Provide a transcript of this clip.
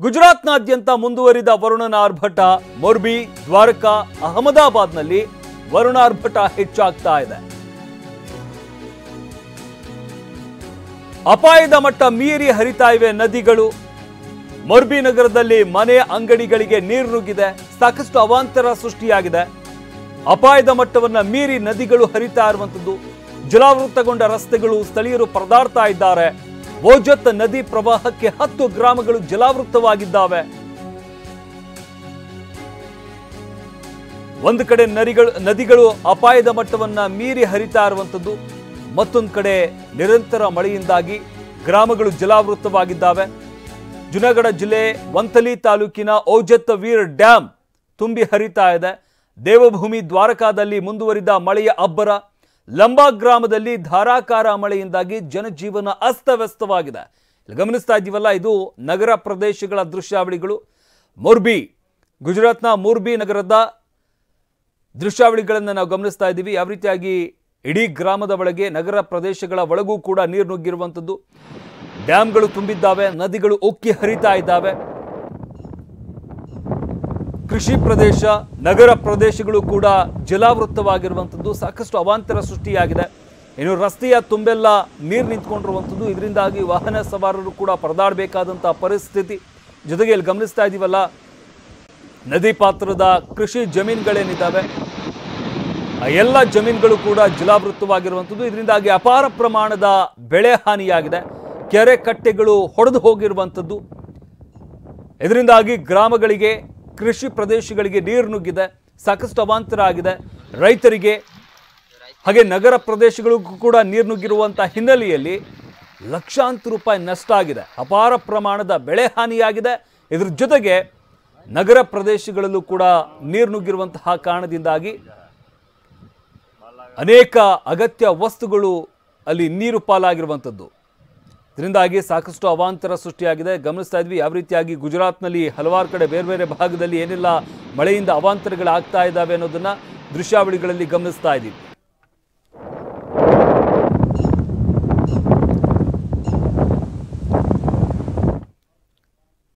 ಗುಜರಾತ್ನಾದ್ಯಂತ ಮುಂದುವರಿದ ವರುಣನ ಆರ್ಭಟ. ಮೊರ್ಬಿ, ದ್ವಾರಕಾ, ಅಹಮದಾಬಾದ್ನಲ್ಲಿ ವರುಣಾರ್ಭಟ ಹೆಚ್ಚಾಗ್ತಾ ಇದೆ. ಅಪಾಯದ ಮಟ್ಟ ಮೀರಿ ಹರಿತಾ ಇವೆ ನದಿಗಳು. ಮೊರ್ಬಿ ನಗರದಲ್ಲಿ ಮನೆ ಅಂಗಡಿಗಳಿಗೆ ನೀರು ನುಗ್ಗಿದೆ. ಸಾಕಷ್ಟು ಅವಾಂತರ ಸೃಷ್ಟಿಯಾಗಿದೆ. ಅಪಾಯದ ಮಟ್ಟವನ್ನ ಮೀರಿ ನದಿಗಳು ಹರಿತಾ ಇರುವಂತದ್ದು. ಜಲಾವೃತಗೊಂಡ ರಸ್ತೆಗಳು, ಸ್ಥಳೀಯರು ಪರದಾಡ್ತಾ ಇದ್ದಾರೆ. ಓಜತ್ ನದಿ ಪ್ರವಾಹಕ್ಕೆ 10 ಗ್ರಾಮಗಳು ಜಲಾವೃತವಾಗಿದ್ದಾವೆ. ಒಂದು ಕಡೆ ನದಿಗಳು ಅಪಾಯದ ಮಟ್ಟವನ್ನ ಮೀರಿ ಹರಿತಾ ಇರುವಂತದ್ದು, ಮತ್ತೊಂದು ಕಡೆ ನಿರಂತರ ಮಳೆಯಿಂದಾಗಿ ಗ್ರಾಮಗಳು ಜಲಾವೃತವಾಗಿದ್ದಾವೆ. ಜುನಾಗಢ ಜಿಲ್ಲೆ ವಂತಲಿ ತಾಲೂಕಿನ ಓಜತ್ ವೀರ್ ಡ್ಯಾಮ್ ತುಂಬಿ ಹರಿತಾ ಇದೆ. ದೇವಭೂಮಿ ದ್ವಾರಕಾದಲ್ಲಿ ಮುಂದುವರಿದ ಮಳೆಯ ಅಬ್ಬರ. ಲಂಬಾ ಗ್ರಾಮದಲ್ಲಿ ಧಾರಾಕಾರ ಮಳೆಯಿಂದಾಗಿ ಜನಜೀವನ ಅಸ್ತವ್ಯಸ್ತವಾಗಿದೆ. ಇಲ್ಲಿ ಗಮನಿಸ್ತಾ ಇದ್ದೀವಲ್ಲ, ಇದು ನಗರ ಪ್ರದೇಶಗಳ ದೃಶ್ಯಾವಳಿಗಳು. ಮೊರ್ಬಿ, ಗುಜರಾತ್ನ ಮೊರ್ಬಿ ನಗರದ ದೃಶ್ಯಾವಳಿಗಳನ್ನು ನಾವು ಗಮನಿಸ್ತಾ ಇದ್ದೀವಿ. ಯಾವ ರೀತಿಯಾಗಿ ಇಡೀ ಗ್ರಾಮದ ಒಳಗೆ, ನಗರ ಪ್ರದೇಶಗಳ ಒಳಗೂ ಕೂಡ ನೀರು ನುಗ್ಗಿರುವಂಥದ್ದು. ಡ್ಯಾಮ್ಗಳು ತುಂಬಿದ್ದಾವೆ, ನದಿಗಳು ಉಕ್ಕಿ ಹರಿತಾ ಇದ್ದಾವೆ. ಕೃಷಿ ಪ್ರದೇಶ, ನಗರ ಪ್ರದೇಶಗಳು ಕೂಡ ಜಲಾವೃತವಾಗಿರುವಂಥದ್ದು. ಸಾಕಷ್ಟು ಅವಾಂತರ ಸೃಷ್ಟಿಯಾಗಿದೆ. ಇನ್ನು ರಸ್ತೆಯ ತುಂಬೆಲ್ಲ ನೀರು ನಿಂತ್ಕೊಂಡಿರುವಂಥದ್ದು. ಇದರಿಂದಾಗಿ ವಾಹನ ಸವಾರರು ಕೂಡ ಪರದಾಡಬೇಕಾದಂಥ ಪರಿಸ್ಥಿತಿ. ಜೊತೆಗೆ ಇಲ್ಲಿ ಗಮನಿಸ್ತಾ ಇದ್ದೀವಲ್ಲ, ನದಿ ಪಾತ್ರದ ಕೃಷಿ ಜಮೀನುಗಳೇನಿದ್ದಾವೆ, ಆ ಎಲ್ಲ ಜಮೀನುಗಳು ಕೂಡ ಜಲಾವೃತವಾಗಿರುವಂಥದ್ದು. ಇದರಿಂದಾಗಿ ಅಪಾರ ಪ್ರಮಾಣದ ಬೆಳೆ ಹಾನಿಯಾಗಿದೆ. ಕೆರೆ ಕಟ್ಟೆಗಳು ಹೊಡೆದು ಹೋಗಿರುವಂಥದ್ದು. ಇದರಿಂದಾಗಿ ಗ್ರಾಮಗಳಿಗೆ, ಕೃಷಿ ಪ್ರದೇಶಗಳಿಗೆ ನೀರು ನುಗ್ಗಿದೆ. ಸಾಕಷ್ಟು ಅವಾಂತರ ಆಗಿದೆ. ರೈತರಿಗೆ ಹಾಗೆ ನಗರ ಪ್ರದೇಶಗಳಿಗೂ ಕೂಡ ನೀರು ನುಗ್ಗಿರುವಂಥ ಹಿನ್ನೆಲೆಯಲ್ಲಿ ಲಕ್ಷಾಂತರ ರೂಪಾಯಿ ನಷ್ಟ ಆಗಿದೆ. ಅಪಾರ ಪ್ರಮಾಣದ ಬೆಳೆ ಹಾನಿಯಾಗಿದೆ. ಇದ್ರ ಜೊತೆಗೆ ನಗರ ಪ್ರದೇಶಗಳಲ್ಲೂ ಕೂಡ ನೀರು ನುಗ್ಗಿರುವಂತಹ ಕಾರಣದಿಂದಾಗಿ ಅನೇಕ ಅಗತ್ಯ ವಸ್ತುಗಳು ಅಲ್ಲಿ ನೀರು ಪಾಲಾಗಿರುವಂಥದ್ದು. ಇದರಿಂದಾಗಿ ಸಾಕಷ್ಟು ಅವಾಂತರ ಸೃಷ್ಟಿಯಾಗಿದೆ. ಗಮನಿಸ್ತಾ ಇದ್ವಿ ಯಾವ ರೀತಿಯಾಗಿ ಗುಜರಾತ್ನಲ್ಲಿ ಹಲವಾರು ಕಡೆ ಬೇರೆ ಬೇರೆ ಭಾಗದಲ್ಲಿ ಏನೆಲ್ಲ ಮಳೆಯಿಂದ ಅವಾಂತರಗಳಾಗ್ತಾ ಇದ್ದಾವೆ ಅನ್ನೋದನ್ನ ದೃಶ್ಯಾವಳಿಗಳಲ್ಲಿ ಗಮನಿಸ್ತಾ ಇದ್ದೀವಿ.